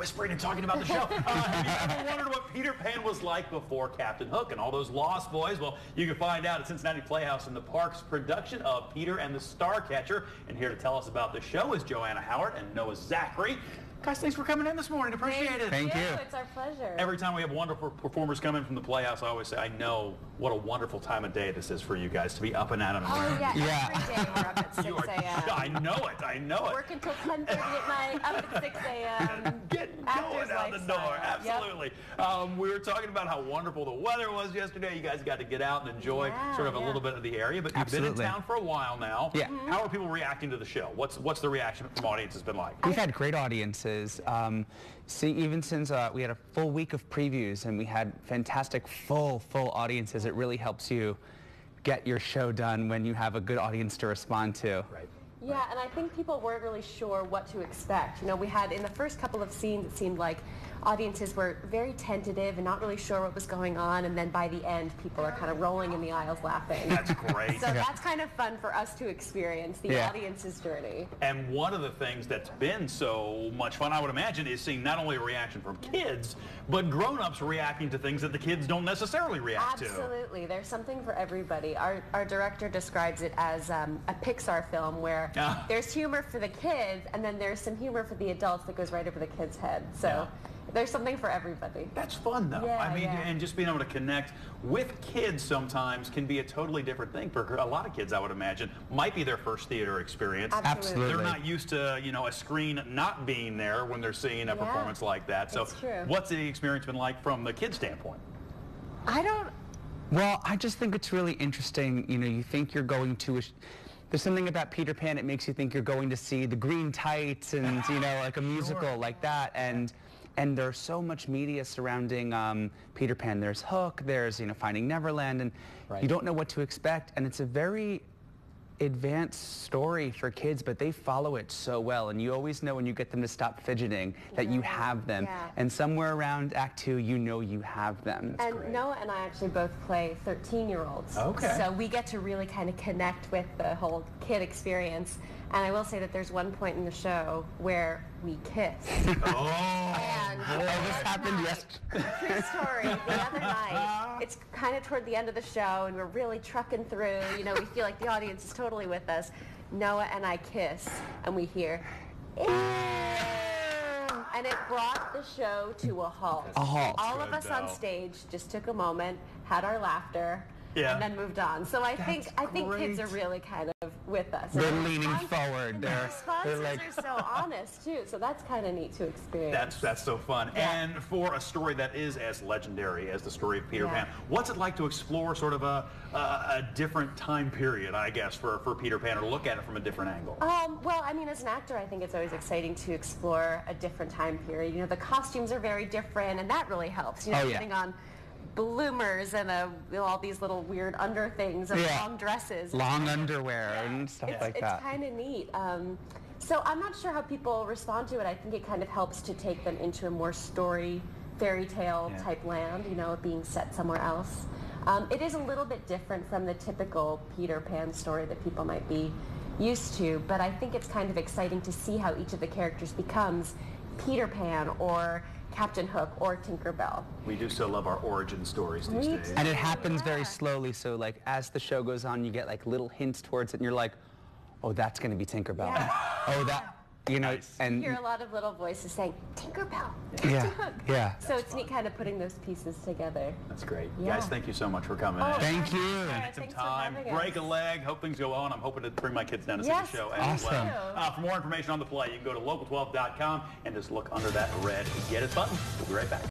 whispering and talking about the show. Have you ever wondered what Peter Pan was like before Captain Hook and all those Lost Boys? Well, you can find out at Cincinnati Playhouse in the Park's production of Peter and the Starcatcher. And here to tell us about the show is Joanna Howard and Noah Zachary. Guys, thanks for coming in this morning. Appreciate it. Thank you. It's our pleasure. Every time we have wonderful performers come in from the Playhouse, I always say, I know what a wonderful time of day this is for you guys to be up and at 'em. Oh, yeah. Every day we're up at 6 You are, a.m. I know it. I know it. Work until 10:30 at night, up at 6 a.m. Getting Actors going out the lifestyle. door. Absolutely. We were talking about how wonderful the weather was yesterday. You guys got to get out and enjoy sort of a little bit of the area, but you've been in town for a while now. Yeah. How are people reacting to the show? What's the reaction from audiences been like? We've had great audiences. Even since we had a full week of previews and we had fantastic full audiences, it really helps you get your show done when you have a good audience to respond to. Right. Yeah, and I think people weren't really sure what to expect. You know, we had in the first couple of scenes, it seemed like audiences were very tentative and not really sure what was going on, and then by the end, people are kind of rolling in the aisles laughing. That's great. So that's kind of fun for us to experience, the audience's journey. And one of the things that's been so much fun, I would imagine, is seeing not only a reaction from kids, but grown-ups reacting to things that the kids don't necessarily react to. Absolutely. There's something for everybody. Our director describes it as a Pixar film where there's humor for the kids, and then there's some humor for the adults that goes right over the kids' head. So there's something for everybody. That's fun, though. Yeah, I mean, and just being able to connect with kids sometimes can be a totally different thing for a lot of kids, I would imagine. Might be their first theater experience. Absolutely. They're not used to, a screen not being there when they're seeing a performance like that. So what's the experience been like from the kid standpoint? Well, I just think it's really interesting. You think you're going to there's something about Peter Pan, it makes you think you're going to see the green tights and, like a musical like that. And there's so much media surrounding Peter Pan. There's Hook, there's, Finding Neverland, and you don't know what to expect. And it's a very advanced story for kids, but they follow it so well. And you always know when you get them to stop fidgeting that you have them. And somewhere around Act 2, you have them. And Noah and I actually both play 13-year-olds. Okay. So we get to really kind of connect with the whole kid experience. And I will say that there's one point in the show where we kiss. This happened yesterday. True story. The other night, it's kind of toward the end of the show, and we're really trucking through. We feel like the audience is totally with us. Noah and I kiss, and we hear, "Ew," and it brought the show to a halt. All of us on stage just took a moment, had our laughter, and then moved on. So I think kids are really kind of with us. They're leaning forward. The responses are so honest too. So that's kind of neat to experience. That's so fun. And for a story that is as legendary as the story of Peter Pan, what's it like to explore sort of a different time period, I guess, for Peter Pan, or look at it from a different angle? Well, I mean, as an actor, I think it's always exciting to explore a different time period. The costumes are very different, and that really helps. Putting on bloomers and all these little weird under things and long dresses. Long underwear and stuff like that. It's kind of neat. So I'm not sure how people respond to it. I think it kind of helps to take them into a more fairy tale type land, being set somewhere else. It is a little bit different from the typical Peter Pan story that people might be used to, but I think it's kind of exciting to see how each of the characters becomes Peter Pan or Captain Hook or Tinkerbell. We do so love our origin stories these days. And it happens very slowly, so like as the show goes on, you get like little hints towards it, and you're like, oh, that's going to be Tinkerbell. Oh, that, and you hear a lot of little voices saying, Tinkerbell, So it's neat kind of putting those pieces together. That's great. Guys, thank you so much for coming in. Thank you. Spend some time, break a leg, hope things go on. I'm hoping to bring my kids down to see the show as well. For more information on the play, you can go to local12.com and just look under that red Get It button. We'll be right back.